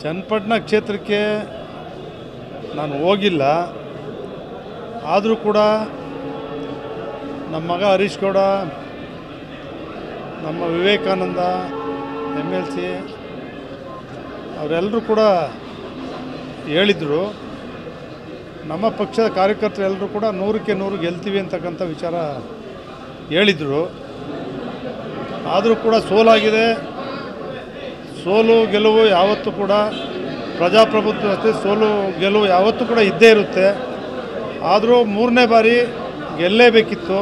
ಚನ್ನಪಟ್ಟಣ ಕ್ಷೇತ್ರಕ್ಕೆ ನಾನು ಹೋಗಿಲ್ಲ. ಆದರೂ ಕೂಡ ನಮ್ಮ ಮಗ ಹರೀಶ್ ಗೌಡ, ನಮ್ಮ ವಿವೇಕಾನಂದ MLC ಅವರೆಲ್ಲರೂ ಕೂಡ ಹೇಳಿದರು, ನಮ್ಮ ಪಕ್ಷದ ಕಾರ್ಯಕರ್ತರು ಎಲ್ಲರೂ ಕೂಡ 100ಕ್ಕೆ 100 ಗೆಲ್ತೀವಿ ಅಂತಕ್ಕಂಥ ವಿಚಾರ ಹೇಳಿದರು. ಆದರೂ ಕೂಡ ಸೋಲಾಗಿದೆ. ಸೋಲು ಗೆಲುವು ಯಾವತ್ತೂ ಕೂಡ ಪ್ರಜಾಪ್ರಭುತ್ವ ಅಷ್ಟೇ, ಸೋಲು ಗೆಲುವು ಯಾವತ್ತೂ ಕೂಡ ಇದ್ದೇ ಇರುತ್ತೆ. ಆದರೂ 3ನೇ ಬಾರಿ ಗೆಲ್ಲೇಬೇಕಿತ್ತು,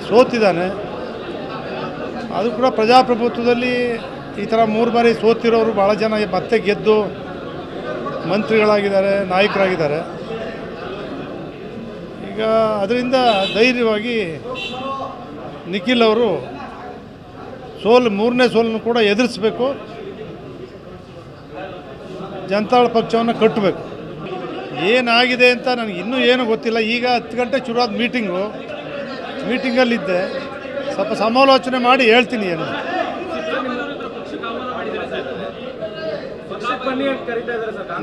ಸೋತಿದ್ದಾನೆ. ಅದು ಕೂಡ ಪ್ರಜಾಪ್ರಭುತ್ವದಲ್ಲಿ ಈ ಥರ 3 ಬಾರಿ ಸೋತಿರೋರು ಭಾಳ ಜನ ಮತ್ತೆ ಗೆದ್ದು ಮಂತ್ರಿಗಳಾಗಿದ್ದಾರೆ, ನಾಯಕರಾಗಿದ್ದಾರೆ. ಈಗ ಅದರಿಂದ ಧೈರ್ಯವಾಗಿ ನಿಖಿಲ್ ಅವರು ಸೋಲು 3ನೇ ಸೋಲನ್ನು ಕೂಡ ಎದುರಿಸಬೇಕು, ಜನತಾದಳ ಪಕ್ಷವನ್ನು ಕಟ್ಟಬೇಕು. ಏನಾಗಿದೆ ಅಂತ ನನಗೆ ಇನ್ನೂ ಏನೂ ಗೊತ್ತಿಲ್ಲ. ಈಗ 10 ಗಂಟೆ ಶುರುವಾದ ಮೀಟಿಂಗಲ್ಲಿದ್ದೆ, ಸ್ವಲ್ಪ ಸಮಾಲೋಚನೆ ಮಾಡಿ ಹೇಳ್ತೀನಿ ಏನು.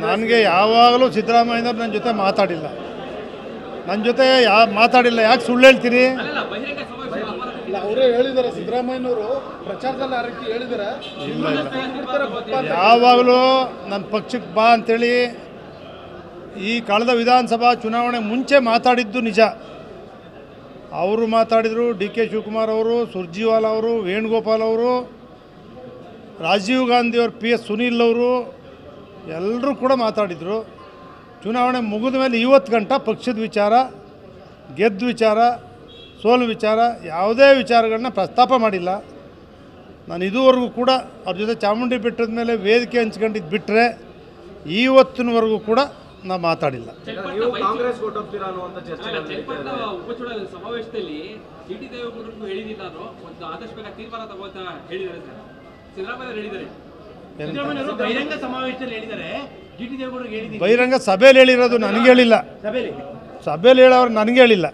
ನನಗೆ ಯಾವಾಗಲೂ ಸಿದ್ದರಾಮಯ್ಯನವ್ರು ನನ್ನ ಜೊತೆ ಮಾತಾಡಿಲ್ಲ. ಯಾಕೆ ಸುಳ್ಳು ಹೇಳ್ತೀನಿ? ಅವರೇ ಹೇಳಿದ್ದಾರೆ, ಸಿದ್ದರಾಮಯ್ಯನವರು ಪ್ರಚಾರದಲ್ಲಿ ಆ ರೀತಿ ಹೇಳಿದ್ದಾರೆ. ಇಲ್ಲ, ಯಾವಾಗಲೂ ನನ್ನ ಪಕ್ಷಕ್ಕೆ ಬಾ ಅಂಥೇಳಿ ಈ ಕಳೆದ ವಿಧಾನಸಭಾ ಚುನಾವಣೆ ಮುಂಚೆ ಮಾತಾಡಿದ್ದು ನಿಜ. ಅವರು ಮಾತಾಡಿದರು, DK ಶಿವಕುಮಾರ್ ಅವರು, ಸುರ್ಜಿವಾಲ ಅವರು, ವೇಣುಗೋಪಾಲ್ ಅವರು, ರಾಜೀವ್ ಗಾಂಧಿಯವರು, PS ಸುನೀಲ್ ಅವರು ಎಲ್ಲರೂ ಕೂಡ ಮಾತಾಡಿದರು. ಚುನಾವಣೆ ಮುಗಿದ ಮೇಲೆ ಇವತ್ತು ಗಂಟ ಪಕ್ಷದ ವಿಚಾರ, ಗೆದ್ದ ವಿಚಾರ, ಸೋಲು ವಿಚಾರ, ಯಾವುದೇ ವಿಚಾರಗಳನ್ನ ಪ್ರಸ್ತಾಪ ಮಾಡಿಲ್ಲ. ನಾನು ಇದುವರೆಗೂ ಕೂಡ ಅವ್ರ ಜೊತೆ ಚಾಮುಂಡಿ ಬೆಟ್ಟದ ಮೇಲೆ ವೇದಿಕೆ ಹಂಚ್ಕೊಂಡಿದ್ದು ಬಿಟ್ಟರೆ ಇವತ್ತಿನವರೆಗೂ ಕೂಡ ನಾವು ಮಾತಾಡಿಲ್ಲ. ಬಹಿರಂಗ ಸಭೆಯಲ್ಲಿ ಹೇಳಿರೋದು, ನನಗೆ ಹೇಳಿಲ್ಲ. ಸಭೆಯಲ್ಲಿ ಹೇಳೋರು ನನಗೆ ಹೇಳಿಲ್ಲ.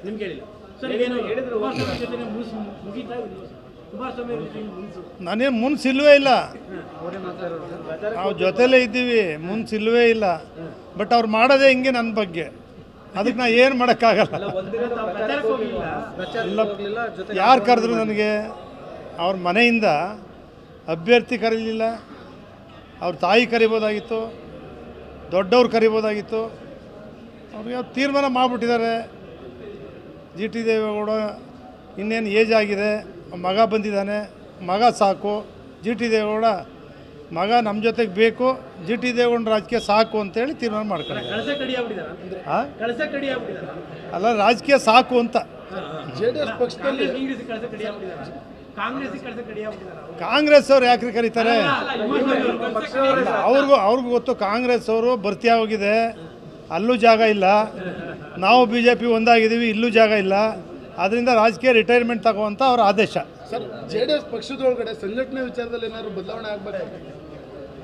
ನಾನೇನು ಮುನ್ಸಿಲ್ವೇ ಇಲ್ಲ, ನಾವು ಜೊತೆಲೇ ಇದ್ದೀವಿ, ಮುನ್ಸಿಲ್ವೇ ಇಲ್ಲ. ಬಟ್ ಅವ್ರು ಮಾಡೋದೇ ಹಿಂಗೆ ನನ್ನ ಬಗ್ಗೆ, ಅದಕ್ಕೆ ನಾ ಏನು ಮಾಡೋಕ್ಕಾಗಲ್ಲ. ಯಾರು ಕರೆದ್ರು ನನಗೆ? ಅವ್ರ ಮನೆಯಿಂದ ಅಭ್ಯರ್ಥಿ ಕರೀಲಿಲ್ಲ, ಅವ್ರ ತಾಯಿ ಕರಿಬೋದಾಗಿತ್ತು, ದೊಡ್ಡವ್ರು ಕರಿಬೋದಾಗಿತ್ತು. ಅವ್ರಿಗೆ ತೀರ್ಮಾನ ಮಾಡಿಬಿಟ್ಟಿದ್ದಾರೆ. GT ದೇವೇಗೌಡ ಇನ್ನೇನು ಏಜ್ ಆಗಿದೆ, ಮಗ ಬಂದಿದ್ದಾನೆ, ಮಗ ಸಾಕು. GT ದೇವೇಗೌಡ ಮಗ ನಮ್ಮ ಜೊತೆಗೆ ಬೇಕು, GT ದೇವೇಗೌಡ ರಾಜಕೀಯ ಸಾಕು ಅಂತೇಳಿ ತೀರ್ಮಾನ ಮಾಡ್ಕೊಂಡಿದ್ದಾರೆ. ಅಲ್ಲ, ರಾಜಕೀಯ ಸಾಕು ಅಂತ. ಕಾಂಗ್ರೆಸ್ ಅವ್ರು ಯಾಕ್ರಿ ಕರೀತಾರೆ? ಅವ್ರಿಗೂ ಗೊತ್ತು, ಕಾಂಗ್ರೆಸ್ ಅವರು ಭರ್ತಿ ಆಗೋಗಿದೆ, ಅಲ್ಲೂ ಜಾಗ ಇಲ್ಲ. ನಾವು BJP ಒಂದಾಗಿದ್ದೀವಿ, ಇಲ್ಲೂ ಜಾಗ ಇಲ್ಲ. ಅದರಿಂದ ರಾಜಕೀಯ ರಿಟೈರ್ಮೆಂಟ್ ತಗೋವಂಥ ಅವ್ರ ಆದೇಶ. ಸರ್, JDS ಪಕ್ಷದೊಳಗಡೆ ಸಂಘಟನೆ ವಿಚಾರದಲ್ಲಿ ಏನಾದ್ರು ಬದಲಾವಣೆ ಆಗಬೇಕು?